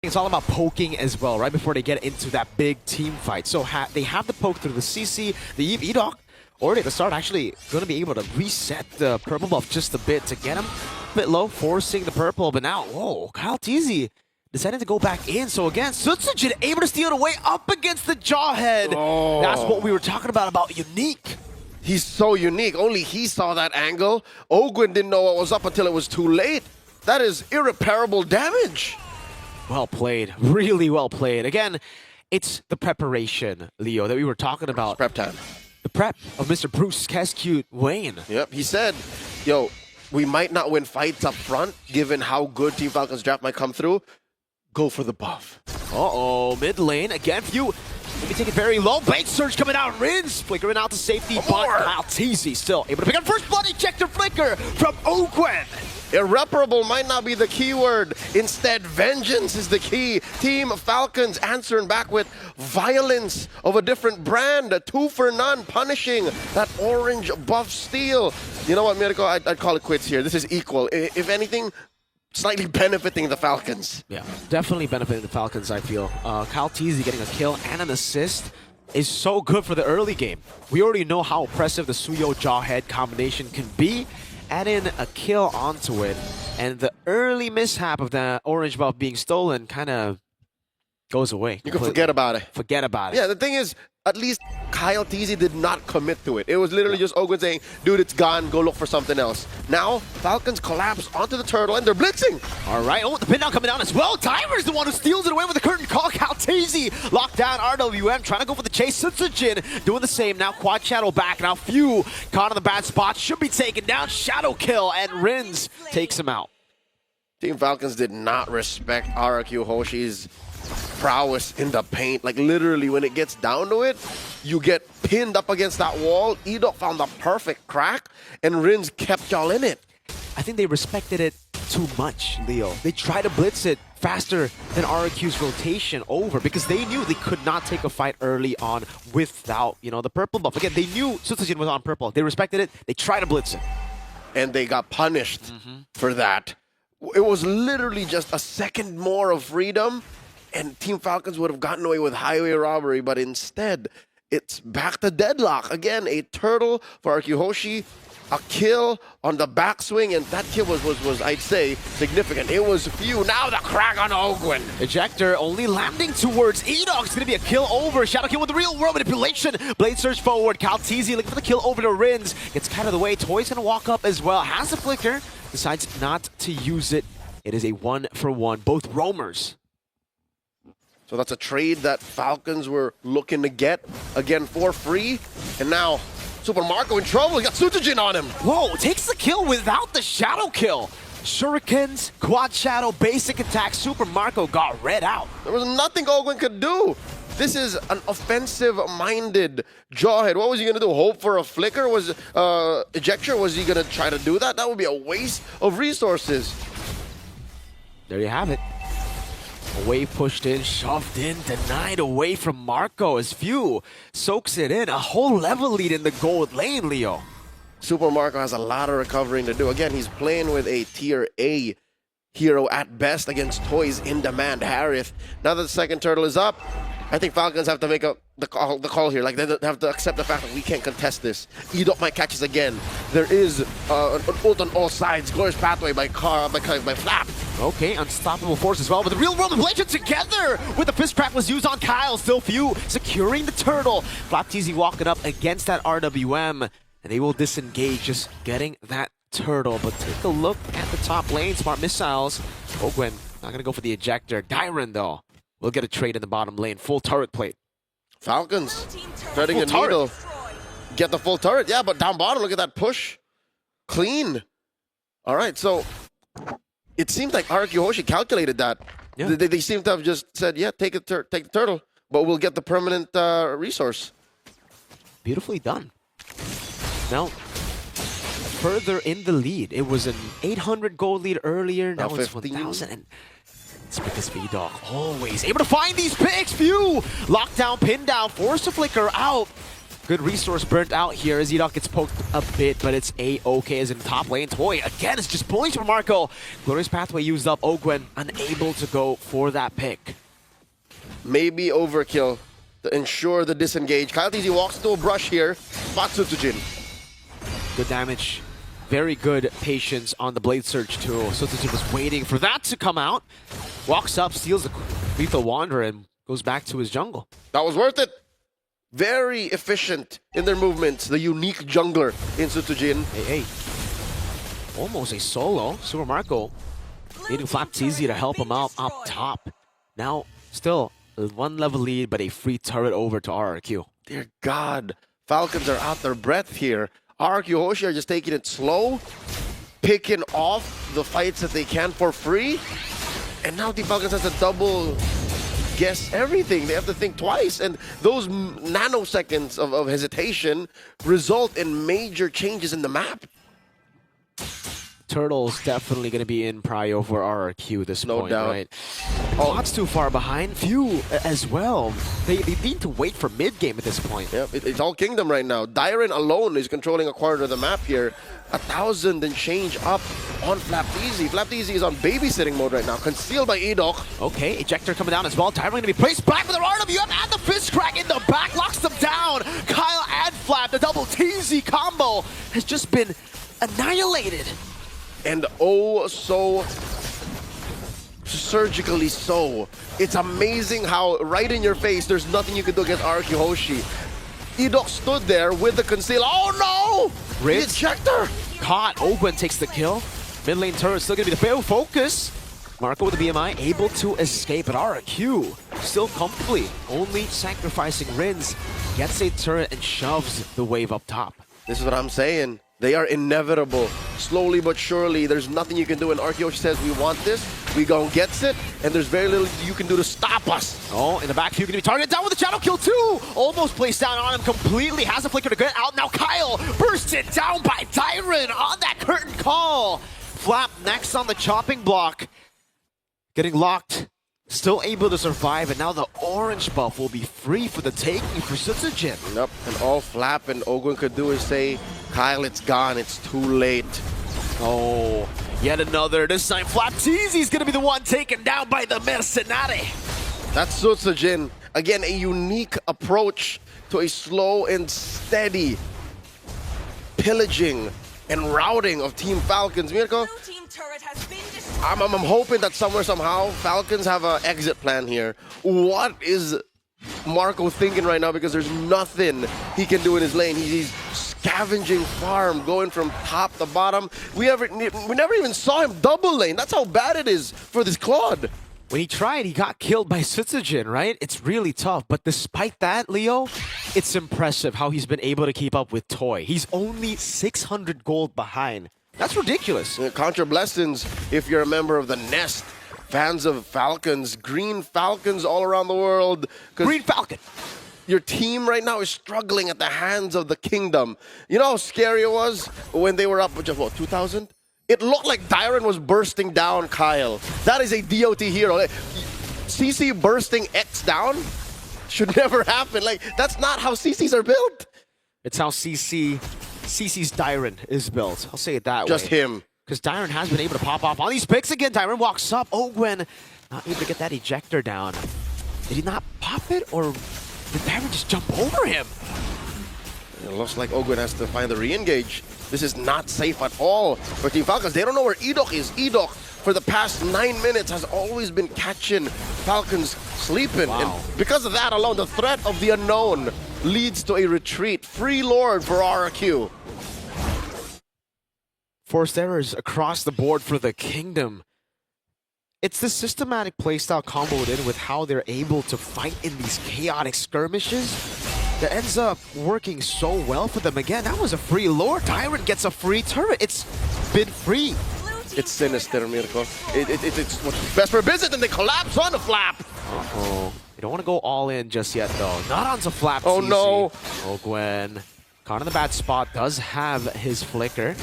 It's all about poking as well, right before they get into that big team fight. So they have the poke through the CC, the Eve Edok, already at the start actually going to be able to reset the purple buff just a bit to get him a bit low, forcing the purple. But now, whoa, Kyle Teasy decided to go back in. So again, Sutsujin able to steal it away up against the Jawhead. Oh. That's what we were talking about Unique. He's so unique. Only he saw that angle. Ogwin didn't know what was up until it was too late. That is irreparable damage. Well played. Really well played. Again, it's the preparation, Leo, that we were talking about. It's prep time. The prep of Mr. Bruce Kescute Wayne. Yep, he said, yo, we might not win fights up front, given how good Team Falcon's draft might come through. Go for the buff. Uh-oh, mid lane, again, few. Maybe take it very low. Bait surge coming out. Rins flickering out to safety. But Kyle Teasy still able to pick up first blood ejector flicker from Ogwen. Irreparable might not be the keyword. Instead, vengeance is the key. Team Falcons answering back with violence of a different brand. A 2 for none, punishing that orange buff steal. You know what, Mirko? I'd call it quits here. This is equal. If anything, slightly benefiting the Falcons. Yeah, definitely benefiting the Falcons, I feel. Kyle Teasy getting a kill and an assist is so good for the early game. We already know how impressive the Suyo Jawhead combination can be. Add in a kill onto it, and the early mishap of the orange buff being stolen kind of goes away. You can forget about it. Forget about it. Yeah, the thing is, at least Kyle Teasy did not commit to it. It was literally just Ogwin saying, dude, it's gone, go look for something else. Now, Falcons collapse onto the turtle and they're blitzing. All right, oh, the pin down coming down as well. Diver's the one who steals it away with the curtain call. Kyle Teasy locked down RWM, trying to go for the chase. Sutsujin doing the same. Now Quad Shadow back. Now Few caught in the bad spot. Should be taken down. Shadow kill, and Rins takes him out. Team Falcons did not respect RRQ HOSHI's prowess in the paint. Like literally when it gets down to it, you get pinned up against that wall. Edok found the perfect crack and Rins kept y'all in it. I think they respected it too much, Leo. They tried to blitz it faster than RRQ's rotation over because they knew they could not take a fight early on without, you know, the purple buff. Again, they knew Sutsujin was on purple. They respected it. They tried to blitz it. And they got punished for that. It was literally just a second more of freedom and Team Falcons would have gotten away with highway robbery, but instead, it's back to deadlock. Again, a turtle for RRQ HOSHI, a kill on the backswing, and that kill was I'd say, significant. It was Few. Now the crack on Ogwin. Ejector only landing towards Edok. It's going to be a kill over. Shadow kill with the real world manipulation. Blade surge forward. Kyle Teasy looking for the kill over to Rins. Gets cut out of the way. Toy's going to walk up as well. Has a flicker. Decides not to use it. It is a 1-for-1. Both roamers. So that's a trade that Falcons were looking to get, again, for free. And now, Super Marco in trouble. He got Sutsujin on him. Whoa, takes the kill without the shadow kill. Shurikens, Quad Shadow, basic attack. Super Marco got read out. There was nothing Ogwin could do. This is an offensive-minded Jawhead. What was he going to do? Hope for a flicker? Was ejector? Was he going to try to do that? That would be a waste of resources. There you have it. A wave pushed in, shoved in, denied away from Marco as Few soaks it in. A whole level lead in the gold lane, Leo. Super Marco has a lot of recovering to do. Again, he's playing with a tier A hero at best against Toys in demand, Harith. Now that the second turtle is up, I think Falcons have to make the call here. Like, they have to accept the fact that we can't contest this. Edok might catch us again. There is an ult on all sides. Glorious pathway by Flap. Okay, unstoppable force as well, but the real world manipulation together with the fist crack was used on Kyle. Still Few securing the turtle. Flap Teasy walking up against that RWM, and they will disengage, just getting that turtle. But take a look at the top lane. Smart missiles. Ogwin not going to go for the ejector. Dyron, though, will get a trade in the bottom lane. Full turret plate. Falcons threading a needle. Get the full turret. Yeah, but down bottom, look at that push. Clean. All right, so it seems like RRQ HOSHI calculated that. Yeah. They seem to have just said, yeah, take the turtle, but we'll get the permanent resource. Beautifully done. Now, further in the lead. It was an 800 gold lead earlier. Now it's 1,000. And it's because Edok always able to find these picks. Few lockdown, pin down, force to flicker out. Good resource burnt out here as Edok gets poked a bit, but it's A-okay as in top lane. Toy, again, is just pulling from Marco. Glorious Pathway used up. Ogwen unable to go for that pick. Maybe overkill to ensure the disengage. Kyle TZ walks to a brush here. Spots Sutsujin. Good damage. Very good patience on the Blade Surge too. Sutsujin was waiting for that to come out. Walks up, steals the Lethal Wanderer, and goes back to his jungle. That was worth it. Very efficient in their movements. The unique jungler in Sutsujin. Hey. Almost a solo. Super Marco needing FlapTZ to help him out up top. Now, still one level lead, but a free turret over to RRQ. Dear God. Falcons are out their breath here. RRQ HOSHI are just taking it slow, picking off the fights that they can for free. And now Team Falcons has to double guess everything. They have to think twice. And those nanoseconds of hesitation result in major changes in the map. Turtle's definitely going to be in prio for RRQ at this point, doubt. right? Pod's too far behind. Few as well. They need to wait for mid-game at this point. Yep, it's all Kingdom right now. Dyron alone is controlling a quarter of the map here. 1,000 and change up on FlapTZ. FlapTZ is on babysitting mode right now, concealed by Edok. Okay, Ejector coming down as well. Dyron going to be placed back with the RWM and the fist crack in the back, locks them down. Kyle and Flap, the double TZ combo has just been annihilated. And oh so surgically so. It's amazing how right in your face there's nothing you can do against RRQ HOSHI. Edok stood there with the conceal. Oh no! Riz. The ejector! Caught. Ogwen takes the kill. Mid lane turret still going to be the fail focus. Marco with the BMI able to escape, but RRQ still comfortably only sacrificing Rins. Gets a turret and shoves the wave up top. This is what I'm saying. They are inevitable. Slowly but surely, there's nothing you can do. And RRQ HOSHI says, we want this, we gon' gets it, and there's very little you can do to stop us. Oh, in the back, Few going to be targeted down with the shadow kill too. Almost placed down on him completely. Has a flicker to get out. Now Kyle bursted down by Dyron on that curtain call. Flap next on the chopping block. Getting locked. Still able to survive, and now the orange buff will be free for the taking for Sutsujin. Yep, and all Flap and Ogwen could do is say, Kyle, it's gone, it's too late. Oh, yet another. This time FlapTZ is going to be the one taken down by the Mercenari. That's Sutsujin. Again, a unique approach to a slow and steady pillaging and routing of Team Falcons. Mirko, I'm hoping that somewhere, somehow, Falcons have an exit plan here. What is Marco thinking right now? Because there's nothing he can do in his lane. He's scavenging farm, going from top to bottom. We never even saw him double lane. That's how bad it is for this Claude. When he tried, he got killed by Sutsujin, right? It's really tough. But despite that, Leo, it's impressive how he's been able to keep up with Toy. He's only 600 gold behind. That's ridiculous. Contra blessings if you're a member of the Nest. Fans of Falcons, green Falcons all around the world. Green Falcon. Your team right now is struggling at the hands of the Kingdom. You know how scary it was when they were up with just, what, 2,000? It looked like Dyron was bursting down Kyle. That is a DOT hero. CC bursting X down should never happen. Like, that's not how CCs are built. It's how CC's Dyron is built. I'll say it that way. Just him. Because Dyron has been able to pop off on these picks again. Dyron walks up. Ogwen not able to get that ejector down. Did he not pop it, or did Dyron just jump over him? It looks like Ogwen has to find the re-engage. This is not safe at all for Team Falcons. They don't know where Edok is. Edok, for the past 9 minutes, has always been catching Falcons sleeping. Wow. And because of that alone, the threat of the unknown leads to a retreat. Free Lord for RRQ. Forced errors across the board for the Kingdom. It's the systematic playstyle comboed in with how they're able to fight in these chaotic skirmishes that ends up working so well for them. Again, that was a free lore. Dyron gets a free turret. It's been free. It's sinister, Mirko. It's what's best for business, and they collapse on the Flap. Uh-oh. You don't want to go all in just yet, though. Not onto Flap. Oh, no. Ogwen, caught in the bad spot, does have his flicker.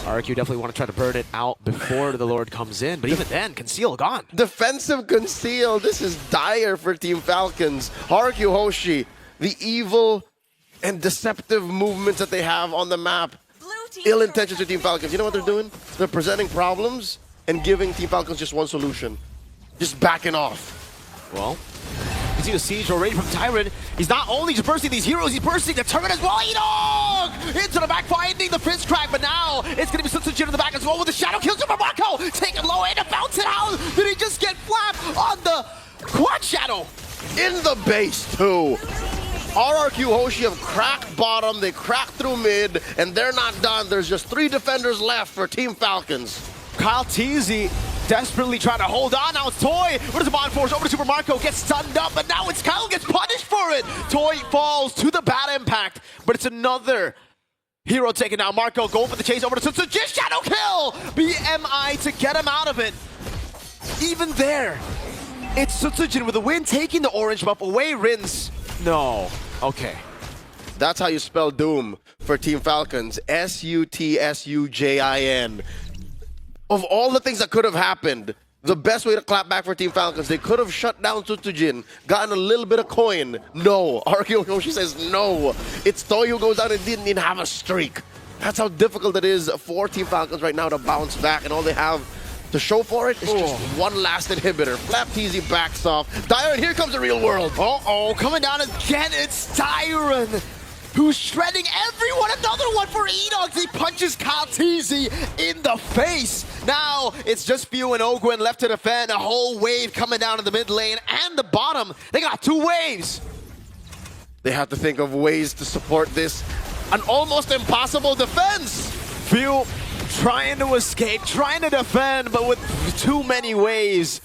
RRQ definitely want to try to burn it out before the Lord comes in, but even then, Conceal gone. Defensive Conceal. This is dire for Team Falcons. RRQ HOSHI, the evil and deceptive movements that they have on the map. Ill intentions to Team Falcons. You know what they're doing? They're presenting problems and giving Team Falcons just one solution. Just backing off. Well, you see the siege already from Tyrant. He's not only just bursting these heroes, he's bursting the turret as well. E-Dog! Into the back, finding the fist crack, but now it's going to be Sutsujin in the back as well with the shadow kill. Super Marco taking low and bounce it out. Did he just get flapped on the quad shadow? In the base, too. RRQ HOSHI have cracked bottom, they cracked through mid, and they're not done. There's just 3 defenders left for Team Falcons. Kyle Teasy desperately trying to hold on. Now it's Toy. What is the Bond Force? Over to Super Marco. Gets stunned up, but now it's Kyle gets punished for it. Toy falls to the bad impact, but it's another hero taken down. Marco going for the chase over to Sutsujin. Shadow kill! BMI to get him out of it. Even there, it's Sutsujin with the win, taking the orange buff away. Rins. No. Okay. That's how you spell Doom for Team Falcons. S-U-T-S-U-J-I-N. Of all the things that could have happened, the best way to clap back for Team Falcons, they could have shut down Sutsujin, gotten a little bit of coin. No. RRQ HOSHI says no. It's Toy who goes down and didn't even have a streak. That's how difficult it is for Team Falcons right now to bounce back, and all they have to show for it is just one last inhibitor. Flapteasy backs off. Dyron, here comes the real world. Uh-oh, coming down again, it's Dyron, who's shredding everyone. Another one for E-Dogs. He punches Kyle Teasy in the face. Now, it's just Few and Ogwin left to defend. A whole wave coming down in the mid lane and the bottom. They got 2 waves. They have to think of ways to support this. An almost impossible defense. Few trying to escape, trying to defend, but with too many waves.